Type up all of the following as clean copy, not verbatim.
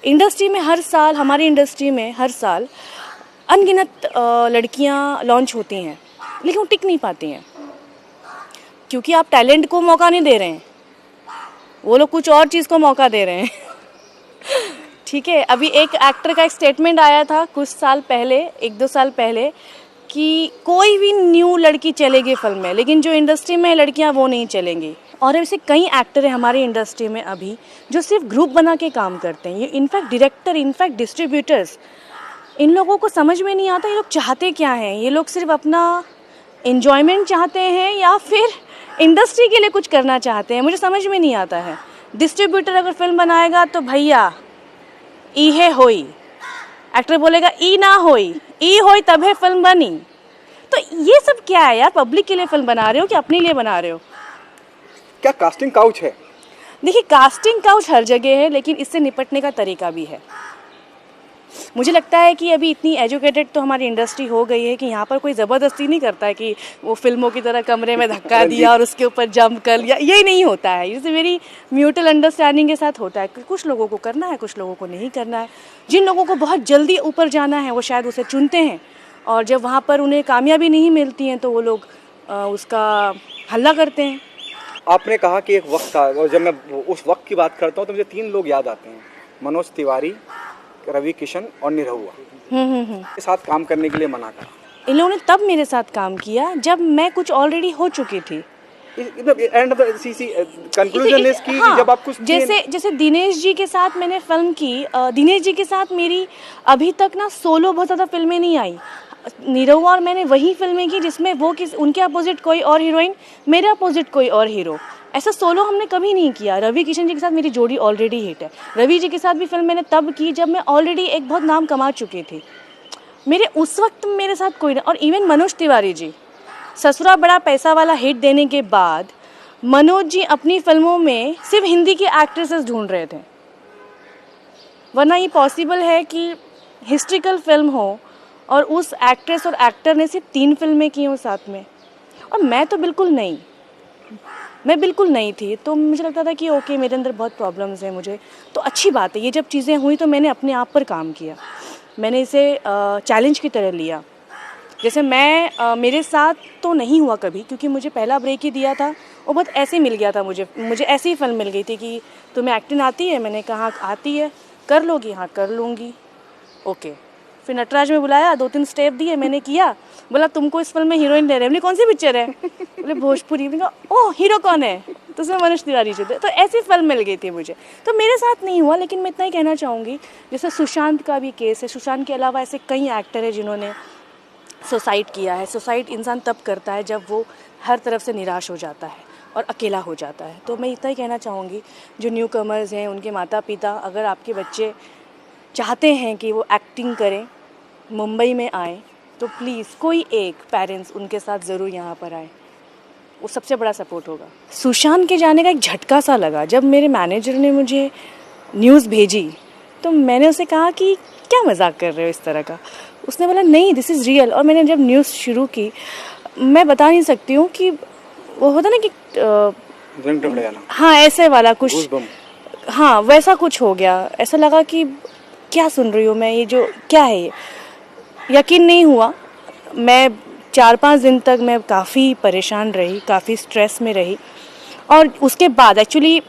Industry में हर साल, हमारी इंडस्ट्री में हर साल अनगिनत लड़कियां लॉन्च होती हैं, लेकिन वो टिक नहीं पाती हैं क्योंकि आप टैलेंट को मौका नहीं दे रहे हैं, वो लोग कुछ और चीज़ को मौका दे रहे हैं। ठीक है, अभी एक एक्टर का एक स्टेटमेंट आया था कुछ साल पहले, 1-2 साल पहले, कि कोई भी न्यू लड़की चलेगी फिल्म में, लेकिन जो इंडस्ट्री में लड़कियां वो नहीं चलेंगी। और ऐसे कई एक्टर हैं हमारी इंडस्ट्री में अभी जो सिर्फ ग्रुप बना के काम करते हैं। ये इनफैक्ट डायरेक्टर, इनफैक्ट डिस्ट्रीब्यूटर्स, इन लोगों को समझ में नहीं आता ये लोग चाहते क्या हैं। ये लोग सिर्फ अपना एन्जॉयमेंट चाहते हैं या फिर इंडस्ट्री के लिए कुछ करना चाहते हैं, मुझे समझ में नहीं आता है। डिस्ट्रीब्यूटर अगर फिल्म बनाएगा तो भैया ई है होई, एक्टर बोलेगा ई ना होई, ई होई तभी फिल्म बनी। तो ये सब क्या है यार? पब्लिक के लिए फिल्म बना रहे हो कि अपने लिए बना रहे हो? क्या कास्टिंग काउच है? देखिए, कास्टिंग काउच हर जगह है, लेकिन इससे निपटने का तरीका भी है। मुझे लगता है कि अभी इतनी एजुकेटेड तो हमारी इंडस्ट्री हो गई है कि यहाँ पर कोई ज़बरदस्ती नहीं करता है कि वो फिल्मों की तरह कमरे में धक्का दिया और उसके ऊपर जंप कर लिया, ये नहीं होता है। ये मेरी म्यूचुअल अंडरस्टैंडिंग के साथ होता है कि कुछ लोगों को करना है, कुछ लोगों को नहीं करना है। जिन लोगों को बहुत जल्दी ऊपर जाना है वो शायद उसे चुनते हैं, और जब वहाँ पर उन्हें कामयाबी नहीं मिलती है तो वो लोग उसका हल्ला करते हैं। आपने कहा कि एक वक्त था, और जब मैं उस वक्त की बात करता हूँ तो मुझे 3 लोग याद आते हैं, मनोज तिवारी, रवि किशन और निरहुआ के साथ काम करने के लिए मना करा। इन लोगों ने तब मेरे साथ काम किया जब मैं कुछ ऑलरेडी हो चुकी थी। End of the conclusion is कि जब आप कुछ जैसे दिनेश जी के साथ मैंने फिल्म की, दिनेश जी के साथ मेरी अभी तक ना सोलो बहुत ज़्यादा फिल्में नहीं आई। निरहुआ और मैंने वही फिल्में की जिसमें वो उनके अपोजिट कोई और हीरोइन, मेरे अपोजिट कोई और हीरो। ऐसा सोलो हमने कभी नहीं किया। रवि किशन जी के साथ मेरी जोड़ी ऑलरेडी हिट है। रवि जी के साथ भी फिल्म मैंने तब की जब मैं ऑलरेडी एक बहुत नाम कमा चुकी थी। मेरे उस वक्त मेरे साथ कोई नहीं। और इवन मनोज तिवारी जी, ससुरा बड़ा पैसा वाला हिट देने के बाद मनोज जी अपनी फिल्मों में सिर्फ हिंदी की एक्ट्रेसेस ढूंढ रहे थे, वरना ये पॉसिबल है कि हिस्ट्रिकल फिल्म हो और उस एक्ट्रेस और एक्टर ने सिर्फ 3 फिल्में की हों साथ में। और मैं तो बिल्कुल नहीं थी। तो मुझे लगता था कि ओके, मेरे अंदर बहुत प्रॉब्लम्स हैं, मुझे तो अच्छी बात है। ये जब चीज़ें हुई तो मैंने अपने आप पर काम किया, मैंने इसे चैलेंज की तरह लिया। जैसे मेरे साथ तो नहीं हुआ कभी, क्योंकि मुझे पहला ब्रेक ही दिया था, वो बहुत ऐसे मिल गया था। मुझे ऐसी ही फिल्म मिल गई थी कि तुम्हें एक्टिंग आती है? मैंने कहा आती है। कर लोगी? हाँ कर लूँगी। ओके, फिर नटराज में बुलाया, 2-3 स्टेप दिए, मैंने किया। बोला तुमको इस फिल्म में हीरोइन ले रहे हैं। बोले कौन सी पिक्चर है? बोले भोजपुरी। मैंने कहा ओह, हीरो कौन है? तो उसमें मनोज तिवारी जी थे। तो ऐसी फिल्म मिल गई थी मुझे। तो मेरे साथ नहीं हुआ, लेकिन मैं इतना ही कहना चाहूँगी, जैसे सुशांत का भी केस है, सुशांत के अलावा ऐसे कई एक्टर हैं जिन्होंने सुसाइड किया है। सुसाइड इंसान तब करता है जब वो हर तरफ से निराश हो जाता है और अकेला हो जाता है। तो मैं इतना ही कहना चाहूँगी, जो न्यू कमर्स हैं, उनके माता पिता, अगर आपके बच्चे चाहते हैं कि वो एक्टिंग करें, मुंबई में आए, तो प्लीज़ कोई एक पेरेंट्स उनके साथ ज़रूर यहाँ पर आए, वो सबसे बड़ा सपोर्ट होगा। सुशांत के जाने का एक झटका सा लगा जब मेरे मैनेजर ने मुझे न्यूज़ भेजी, तो मैंने उसे कहा कि क्या मजाक कर रहे हो इस तरह का? उसने बोला नहीं, दिस इज़ रियल। और मैंने जब न्यूज़ शुरू की, मैं बता नहीं सकती हूँ कि वो होता ना कि हाँ ऐसे वाला कुछ, हाँ वैसा कुछ हो गया। ऐसा लगा कि क्या सुन रही हूँ मैं, ये जो क्या है, ये यकीन नहीं हुआ। मैं 4-5 दिन तक मैं काफ़ी परेशान रही, काफ़ी स्ट्रेस में रही। और उसके बाद एक्चुअली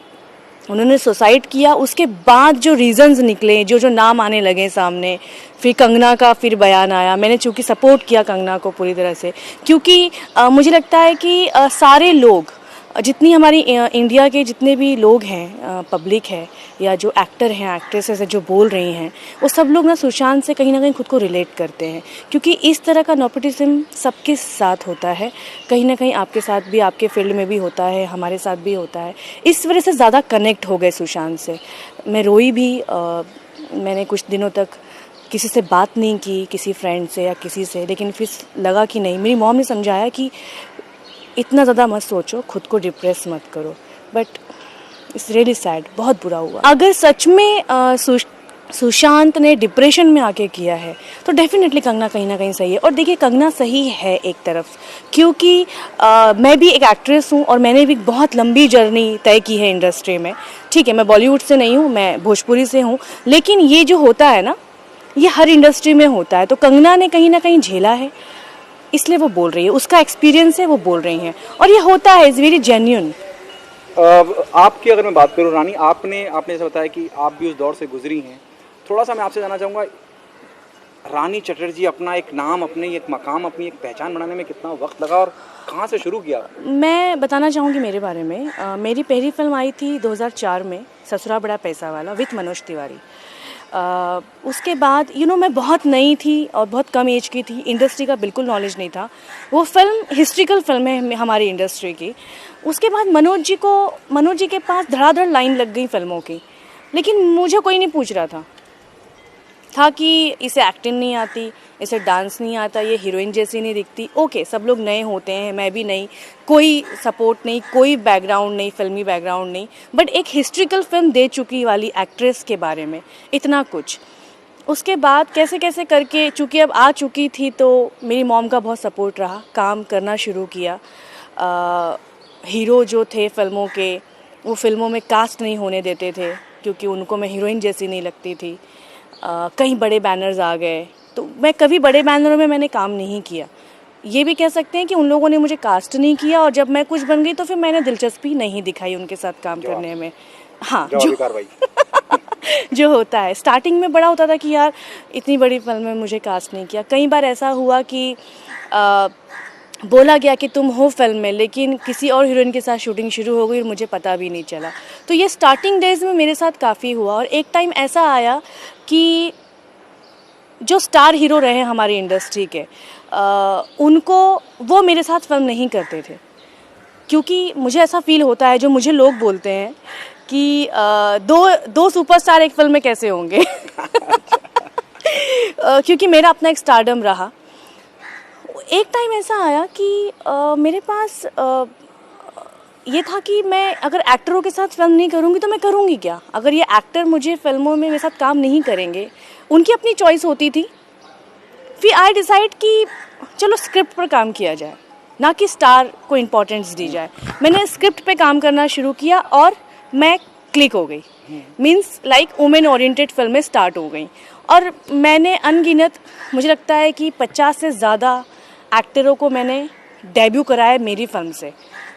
उन्होंने सुसाइड किया, उसके बाद जो रीज़न्स निकले, जो नाम आने लगे सामने, फिर कंगना का फिर बयान आया। मैंने चूँकि सपोर्ट किया कंगना को पूरी तरह से, क्योंकि मुझे लगता है कि सारे लोग, जितनी हमारी इंडिया के जितने भी लोग हैं, पब्लिक है या जो एक्टर हैं, एक्ट्रेसेस हैं, जो बोल रही हैं, वो सब लोग ना सुशांत से कहीं ना कहीं खुद को रिलेट करते हैं। क्योंकि इस तरह का नेपोटिज्म सबके साथ होता है, कहीं ना कहीं आपके साथ भी, आपके फील्ड में भी होता है, हमारे साथ भी होता है। इस वजह से ज़्यादा कनेक्ट हो गए सुशांत से। मैं रोई भी, मैंने कुछ दिनों तक किसी से बात नहीं की, किसी फ्रेंड से या किसी से, लेकिन फिर लगा कि नहीं, मेरी मॉम ने समझाया कि इतना ज़्यादा मत सोचो, खुद को डिप्रेस मत करो। बट इट्स रियली सैड, बहुत बुरा हुआ। अगर सच में सुशांत ने डिप्रेशन में आके किया है, तो डेफिनेटली कंगना कहीं ना कहीं सही है। और देखिए कंगना सही है एक तरफ, क्योंकि मैं भी एक एक्ट्रेस हूँ और मैंने भी बहुत लंबी जर्नी तय की है इंडस्ट्री में। ठीक है, मैं बॉलीवुड से नहीं हूँ, मैं भोजपुरी से हूँ, लेकिन ये जो होता है ना, ये हर इंडस्ट्री में होता है। तो कंगना ने कहीं ना कहीं झेला है, इसलिए वो बोल रही है, उसका एक्सपीरियंस है, वो बोल रही हैं, और ये होता है, इज़ वेरी जेन्युइन। आपकी अगर मैं बात करूं रानी, आपने जैसे बताया कि आप भी उस दौर से गुजरी हैं, थोड़ा सा मैं आपसे जानना चाहूँगा, रानी चटर्जी अपना एक नाम, अपनी एक मकाम, अपनी एक पहचान बनाने में कितना वक्त लगा और कहाँ से शुरू किया? मैं बताना चाहूँगी मेरे बारे में। मेरी पहली फिल्म आई थी 2004 में, ससुरा बड़ा पैसा वाला, विथ मनोज तिवारी। उसके बाद मैं बहुत नई थी और बहुत कम एज की थी, इंडस्ट्री का बिल्कुल नॉलेज नहीं था। वो फिल्म हिस्ट्रिकल फिल्म है हमारी इंडस्ट्री की। उसके बाद मनोज जी के पास धड़ाधड़ लाइन लग गई फिल्मों की, लेकिन मुझे कोई नहीं पूछ रहा था कि इसे एक्टिंग नहीं आती, इसे डांस नहीं आता, ये हीरोइन जैसी नहीं दिखती। ओके, सब लोग नए होते हैं, मैं भी नई, कोई सपोर्ट नहीं, कोई बैकग्राउंड नहीं, फिल्मी बैकग्राउंड नहीं, बट एक हिस्ट्रिकल फिल्म दे चुकी वाली एक्ट्रेस के बारे में इतना कुछ। उसके बाद कैसे कैसे करके, चूँकि अब आ चुकी थी, तो मेरी मॉम का बहुत सपोर्ट रहा, काम करना शुरू किया। हीरो जो थे फिल्मों के, वो फिल्मों में कास्ट नहीं होने देते थे, क्योंकि उनको मैं हीरोइन जैसी नहीं लगती थी। कई बड़े बैनर्स आ गए, तो मैं कभी बड़े बैनरों में मैंने काम नहीं किया। ये भी कह सकते हैं कि उन लोगों ने मुझे कास्ट नहीं किया, और जब मैं कुछ बन गई तो फिर मैंने दिलचस्पी नहीं दिखाई उनके साथ काम करने में। हाँ, जो होता है स्टार्टिंग में बड़ा होता था कि यार इतनी बड़ी फिल्म में मुझे कास्ट नहीं किया। कई बार ऐसा हुआ कि बोला गया कि तुम हो फिल्म में, लेकिन किसी और हीरोइन के साथ शूटिंग शुरू हो गई और मुझे पता भी नहीं चला। तो ये स्टार्टिंग डेज में मेरे साथ काफ़ी हुआ। और एक टाइम ऐसा आया कि जो स्टार हीरो रहे हमारी इंडस्ट्री के, उनको वो मेरे साथ फिल्म नहीं करते थे, क्योंकि मुझे ऐसा फील होता है, जो मुझे लोग बोलते हैं कि दो सुपरस्टार एक फिल्म में कैसे होंगे। क्योंकि मेरा अपना एक स्टारडम रहा। एक टाइम ऐसा आया कि मेरे पास ये था कि मैं अगर एक्टरों के साथ फिल्म नहीं करूँगी तो मैं करूँगी क्या। अगर ये एक्टर मुझे फिल्मों में मेरे साथ काम नहीं करेंगे, उनकी अपनी चॉइस होती थी। फिर आई डिसाइड कि चलो स्क्रिप्ट पर काम किया जाए, ना कि स्टार को इम्पोर्टेंस दी जाए। मैंने स्क्रिप्ट पे काम करना शुरू किया और मैं क्लिक हो गई। मीन्स लाइक वुमेन ओरिएंटेड फिल्में स्टार्ट हो गई, और मैंने अनगिनत, मुझे लगता है कि 50 से ज़्यादा एक्टरों को मैंने डेब्यू कराया मेरी फिल्म से,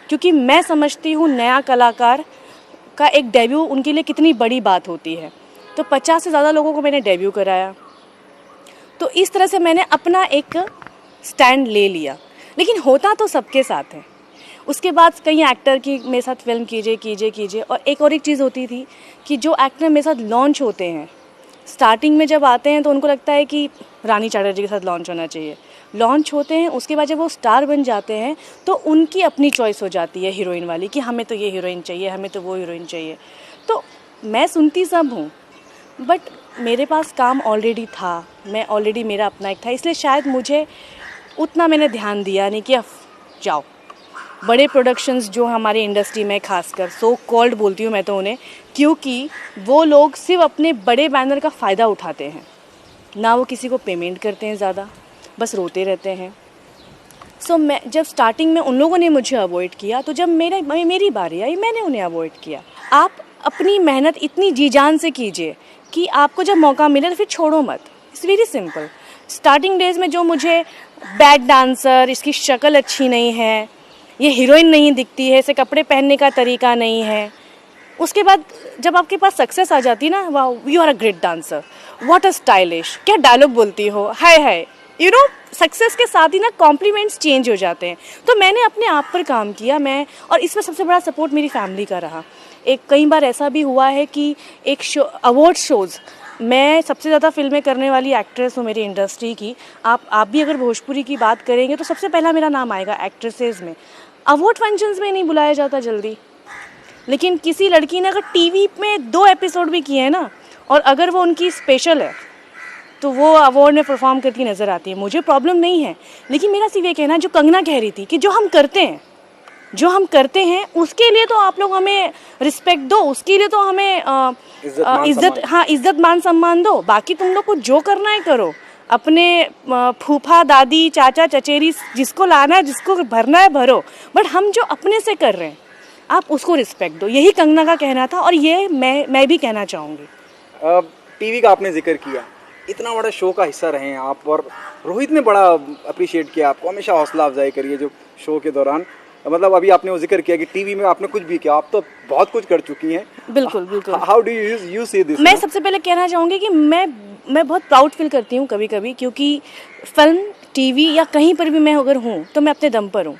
क्योंकि मैं समझती हूँ नया कलाकार का एक डेब्यू उनके लिए कितनी बड़ी बात होती है। तो 50 से ज़्यादा लोगों को मैंने डेब्यू कराया। तो इस तरह से मैंने अपना एक स्टैंड ले लिया, लेकिन होता तो सबके साथ है। उसके बाद कई एक्टर की मेरे साथ फिल्म कीजिए। और एक चीज़ होती थी कि जो एक्टर मेरे साथ लॉन्च होते हैं, स्टार्टिंग में जब आते हैं तो उनको लगता है कि रानी चटर्जी के साथ लॉन्च होना चाहिए। लॉन्च होते हैं, उसके बाद जब वो स्टार बन जाते हैं तो उनकी अपनी चॉइस हो जाती है हीरोइन वाली, कि हमें तो ये हीरोइन चाहिए, हमें तो वो हीरोइन चाहिए। तो मैं सुनती सब हूँ, बट मेरे पास काम ऑलरेडी था, मैं ऑलरेडी मेरा अपना एक था, इसलिए शायद मुझे उतना मैंने ध्यान दिया नहीं कि अब जाओ बड़े प्रोडक्शंस जो हमारी इंडस्ट्री में, खासकर सो कॉल्ड बोलती हूँ मैं तो उन्हें, क्योंकि वो लोग सिर्फ अपने बड़े बैनर का फ़ायदा उठाते हैं, ना वो किसी को पेमेंट करते हैं ज़्यादा, बस रोते रहते हैं। सो मैं जब स्टार्टिंग में उन लोगों ने मुझे अवॉइड किया, तो जब मेरी बारी आई मैंने उन्हें अवॉइड किया। आप अपनी मेहनत इतनी जी जान से कीजिए कि आपको जब मौका मिले तो फिर छोड़ो मत। It's very simple. Starting days में जो मुझे बैड डांसर, इसकी शक्ल अच्छी नहीं है, ये हीरोइन नहीं दिखती है, इसे कपड़े पहनने का तरीका नहीं है, उसके बाद जब आपके पास सक्सेस आ जाती है ना, वाह you are a great dancer, what a stylish, क्या डायलॉग बोलती हो, हाय हाय, सक्सेस के साथ ही ना कॉम्प्लीमेंट्स चेंज हो जाते हैं। तो मैंने अपने आप पर काम किया और इसमें सबसे बड़ा सपोर्ट मेरी फैमिली का रहा। कई बार ऐसा भी हुआ है कि एक अवार्ड शोज़, मैं सबसे ज़्यादा फिल्में करने वाली एक्ट्रेस हूँ मेरी इंडस्ट्री की। आप भी अगर भोजपुरी की बात करेंगे तो सबसे पहला मेरा नाम आएगा एक्ट्रेसेस में। अवार्ड फंक्शंस में नहीं बुलाया जाता जल्दी, लेकिन किसी लड़की ने अगर टीवी में 2 एपिसोड भी किए हैं ना, और अगर वो उनकी स्पेशल है, तो वो अवार्ड में परफॉर्म करती नज़र आती है। मुझे प्रॉब्लम नहीं है, लेकिन मेरा सिर्फ ये कहना है, जो कंगना कह रही थी कि जो हम करते हैं जो हम करते हैं उसके लिए तो आप लोग हमें रिस्पेक्ट दो, उसके लिए तो हमें इज्जत मान सम्मान दो। बाकी तुम लोग को जो करना है करो, अपने फूफा दादी चाचा चचेरी जिसको लाना है जिसको भरना है भरो, बट हम जो अपने से कर रहे हैं आप उसको रिस्पेक्ट दो। यही कंगना का कहना था और ये मैं भी कहना चाहूँगी। टीवी का आपने जिक्र किया, इतना बड़ा शो का हिस्सा रहे हैं आप, और रोहित ने बड़ा अप्रिशिएट किया आपको, हमेशा हौसला अफजाई करिए जो शो के दौरान। मतलब अभी आपने वो जिक्र किया कि टीवी में आपने कुछ भी किया, आप तो बहुत कुछ कर चुकी हैं। बिल्कुल बिल्कुल। How do you see this? मैं सबसे पहले कहना चाहूँगी कि मैं बहुत प्राउड फील करती हूँ कभी कभी, क्योंकि फिल्म टीवी या कहीं पर भी मैं अगर हूँ तो मैं अपने दम पर हूँ।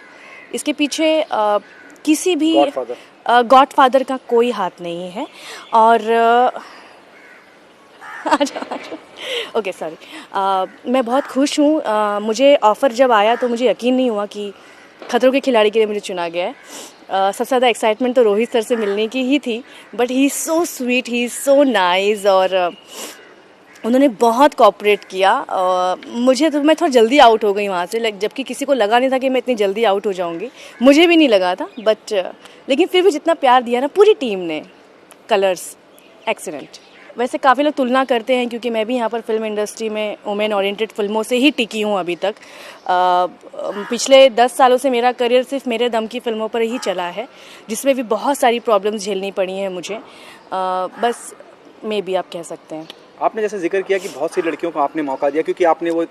इसके पीछे किसी भी गॉडफादर का कोई हाथ नहीं है। और ओके सॉरी, मैं बहुत खुश हूँ। मुझे ऑफ़र जब आया तो मुझे यकीन नहीं हुआ कि खतरों के खिलाड़ी के लिए मुझे चुना गया है। सबसे ज़्यादा एक्साइटमेंट तो रोहित सर से मिलने की ही थी, but he is so sweet, he is so nice, और उन्होंने बहुत कोऑपरेट किया। मुझे तो मैं थोड़ा जल्दी आउट हो गई वहाँ से, जबकि किसी को लगा नहीं था कि मैं इतनी जल्दी आउट हो जाऊँगी, मुझे भी नहीं लगा था, बट लेकिन फिर भी जितना प्यार दिया ना पूरी टीम ने, कलर्स एक्सीलेंट। वैसे काफ़ी लोग तुलना करते हैं, क्योंकि मैं भी यहाँ पर फिल्म इंडस्ट्री में वुमेन ओरिएंटेड फिल्मों से ही टिकी हूँ अभी तक। पिछले 10 सालों से मेरा करियर सिर्फ मेरे दम की फ़िल्मों पर ही चला है, जिसमें भी बहुत सारी प्रॉब्लम्स झेलनी पड़ी हैं मुझे। बस मे भी आप कह सकते हैं। आपने जैसे जिक्र किया कि बहुत सी लड़कियों को आपने मौका दिया, क्योंकि आपने वो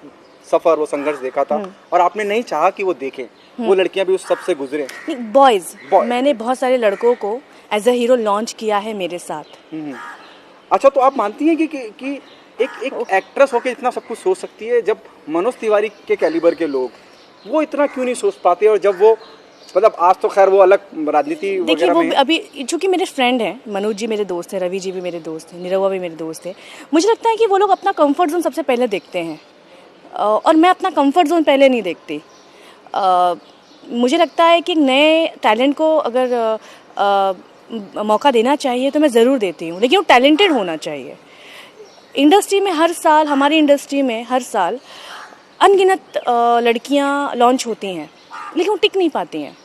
सफ़र, वो संघर्ष देखा था, और आपने नहीं चाहा कि वो देखें, वो लड़कियां भी उस सब से गुजरे। बॉयज़, मैंने बहुत सारे लड़कों को एज अ हीरो लॉन्च किया है मेरे साथ। अच्छा, तो आप मानती हैं कि एक एक्ट्रेस होकर इतना सब कुछ सोच सकती है, जब मनोज तिवारी के कैलिबर के लोग वो इतना क्यों नहीं सोच पाते? और जब वो, मतलब आज तो खैर वो अलग राजनीति देखिए, वो में अभी चूंकि मेरे फ्रेंड हैं, मनोज जी मेरे दोस्त हैं, रवि जी भी मेरे दोस्त हैं, निरहुआ भी मेरे दोस्त हैं, मुझे लगता है कि वो लोग अपना कंफर्ट जोन सबसे पहले देखते हैं, और मैं अपना कंफर्ट जोन पहले नहीं देखती। मुझे लगता है कि नए टैलेंट को अगर मौका देना चाहिए तो मैं ज़रूर देती हूँ, लेकिन वो टैलेंटेड होना चाहिए। इंडस्ट्री में हर साल, हमारी इंडस्ट्री में हर साल अनगिनत लड़कियाँ लॉन्च होती हैं, लेकिन वो टिक नहीं पाती हैं,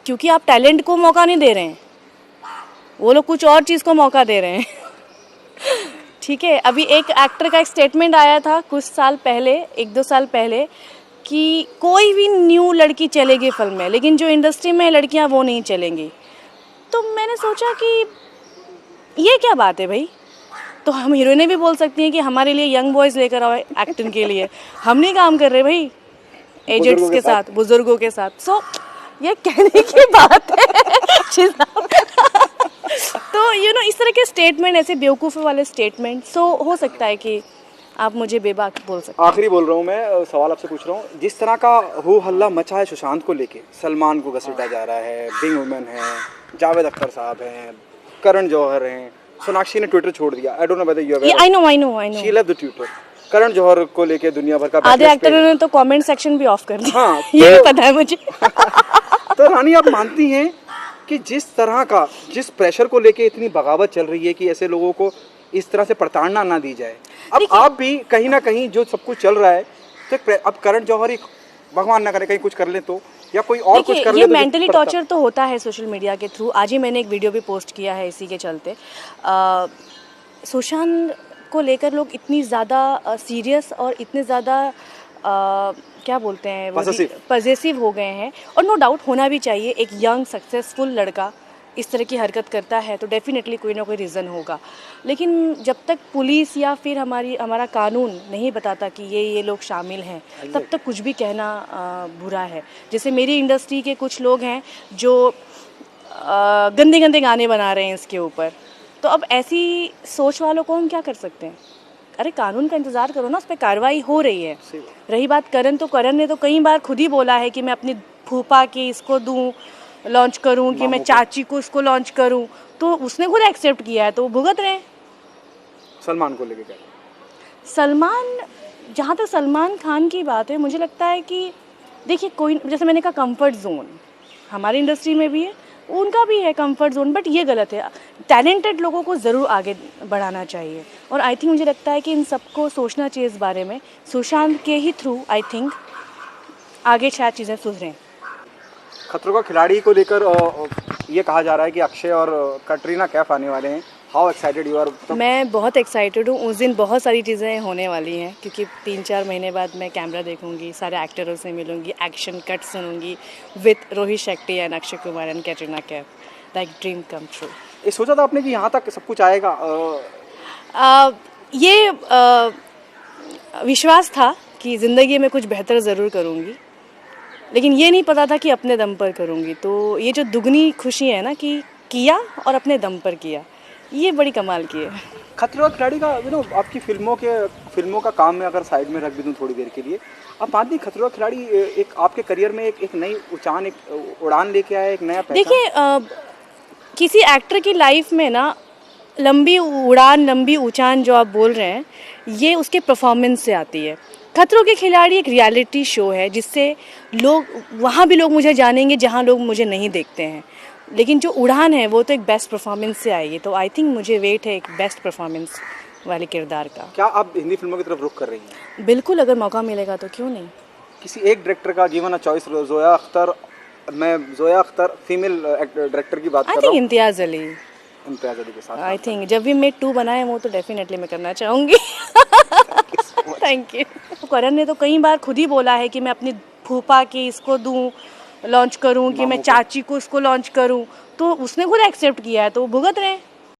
क्योंकि आप टैलेंट को मौका नहीं दे रहे हैं, वो लोग कुछ और चीज़ को मौका दे रहे हैं। ठीक है, अभी एक एक्टर का एक स्टेटमेंट आया था कुछ साल पहले, 1-2 साल पहले, कि कोई भी न्यू लड़की चलेगी फिल्म में, लेकिन जो इंडस्ट्री में लड़कियां वो नहीं चलेंगी। तो मैंने सोचा कि ये क्या बात है भाई, तो हम हीरोइनें भी बोल सकती हैं कि हमारे लिए यंग बॉयज़ लेकर आओ एक्टिंग के लिए, हम नहीं काम कर रहे भाई एजेंट्स के साथ, बुजुर्गों के साथ। सो ये कहने की बात है। तो इस तरह के स्टेटमेंट, ऐसे बेवकूफ़ी वाले स्टेटमेंट, हो सकता है कि आप मुझे बेबाक बोल सकते हैं। आखिरी बोल रहा हूँ मैं, सवाल आपसे पूछ रहा हूँ, जिस तरह का हो हल्ला मचा है सुशांत को लेके, सलमान को घसीटा जा रहा है, बिंग वुमेन है, जावेद अख्तर साहब हैं, करण जौहर हैं, सोनाक्षी ने ट्विटर छोड़ दिया। I don't know whether you are aware. I know she left the Twitter. Karan Johar को लेके दुनिया भर का आधे एक्टरों ने तो कमेंट सेक्शन भी ऑफ कर दिया। हाँ, ये भी पता है मुझे। तो रानी, आप मानती हैं कि जिस प्रेशर को लेके इतनी बगावत चल रही है कि ऐसे लोगों को इस तरह से प्रताड़ना ना दी जाए, अब आप भी कहीं ना कहीं जो सब कुछ चल रहा है, तो अब करण जौहर ही भगवान ना करे कहीं कुछ कर ले तो, या कोई और कुछ कर ले, ये मेंटली टॉर्चर तो होता है सोशल मीडिया के थ्रू। आज ही मैंने एक वीडियो भी पोस्ट किया है इसी के चलते। सुशांत को लेकर लोग इतनी ज़्यादा सीरियस और इतने ज़्यादा क्या बोलते हैं, पॉजिटिव हो गए हैं, और नो डाउट होना भी चाहिए। एक यंग सक्सेसफुल लड़का इस तरह की हरकत करता है तो डेफिनेटली कोई ना कोई रीज़न होगा, लेकिन जब तक पुलिस या फिर हमारा कानून नहीं बताता कि ये लोग शामिल हैं, तब तक कुछ भी कहना बुरा है। जैसे मेरी इंडस्ट्री के कुछ लोग हैं जो गंदे गंदे गाने बना रहे हैं इसके ऊपर, तो अब ऐसी सोच वालों को हम क्या कर सकते हैं? अरे कानून का इंतज़ार करो ना, उस पर कार्रवाई हो रही है। रही बात करण, तो करण ने तो कई बार खुद ही बोला है कि मैं अपनी फूफा की इसको दूँ, लॉन्च करूं, कि मैं चाची को इसको लॉन्च करूं, तो उसने खुद एक्सेप्ट किया है, तो वो भुगत रहे हैं। सलमान को लेके क्या? जहाँ तक सलमान खान की बात है, मुझे लगता है कि देखिए, कोई, जैसे मैंने कहा, कंफर्ट जोन हमारी इंडस्ट्री में भी है, उनका भी है कंफर्ट जोन, बट ये गलत है। टैलेंटेड लोगों को ज़रूर आगे बढ़ाना चाहिए, और आई थिंक मुझे लगता है कि इन सबको सोचना चाहिए इस बारे में। सुशांत के ही थ्रू आई थिंक आगे शायद चीज़ें सुधरें। खतरों का खिलाड़ी को लेकर ये कहा जा रहा है कि अक्षय और कटरीना कैफ आने वाले हैं। How excited you are? मैं बहुत एक्साइटेड हूँ। उस दिन बहुत सारी चीज़ें होने वाली हैं क्योंकि 3-4 महीने बाद मैं कैमरा देखूंगी, सारे एक्टरों से मिलूंगी, एक्शन कट सुनूंगी with Rohit Shetty and Akshay Kumar and Katrina Kaif. Like dream come true. ये सोचा था आपने कि यहाँ तक सब कुछ आएगा? ये विश्वास था कि ज़िंदगी में कुछ बेहतर ज़रूर करूँगी, लेकिन ये नहीं पता था कि अपने दम पर करूँगी। तो ये जो दुगनी खुशी है ना कि किया और अपने दम पर किया, ये बड़ी कमाल की है। खतरों का खिलाड़ी का आपकी फिल्मों का काम में अगर साइड में रख भी दूँ थोड़ी देर के लिए, आप मानती हैं खतरों का खिलाड़ी एक आपके करियर में एक नई उड़ान लेके आया, एक नया पहचान? देखिए, किसी एक्टर की लाइफ में ना लंबी उड़ान, लंबी ऊंचान जो आप बोल रहे हैं, ये उसके परफॉर्मेंस से आती है। खतरों के खिलाड़ी एक रियलिटी शो है जिससे वहाँ भी लोग मुझे जानेंगे जहाँ लोग मुझे नहीं देखते हैं, लेकिन जो उड़ान है वो तो एक बेस्ट परफॉर्मेंस से आएगी। तो आई थिंक मुझे वेट है एक बेस्ट परफॉर्मेंस वाले किरदार का। क्या आप हिंदी फिल्मों की तरफ रुख कर रही हैं? बिल्कुल, अगर मौका मिलेगा तो क्यों नहीं। किसी एक डायरेक्टर का given a choice, Zoya Akhtar, मैं जोया अख्तर फीमेल डायरेक्टर की बात कर आई रहा थिंक हूँ, इम्तियाज़ अली। इम्तियाज़ अली के साथ। आई थिंक जब भी मैं 2 बनाए वो तो डेफिनेटली मैं करना चाहूँगी। Thank you. करण ने तो कई बार खुद ही बोला है कि मैं अपनी फूफा की इसको दूँ, लॉन्च करूँ, कि मैं चाची को इसको लॉन्च करूँ, तो उसने खुद एक्सेप्ट किया है, तो वो भुगत रहे हैं।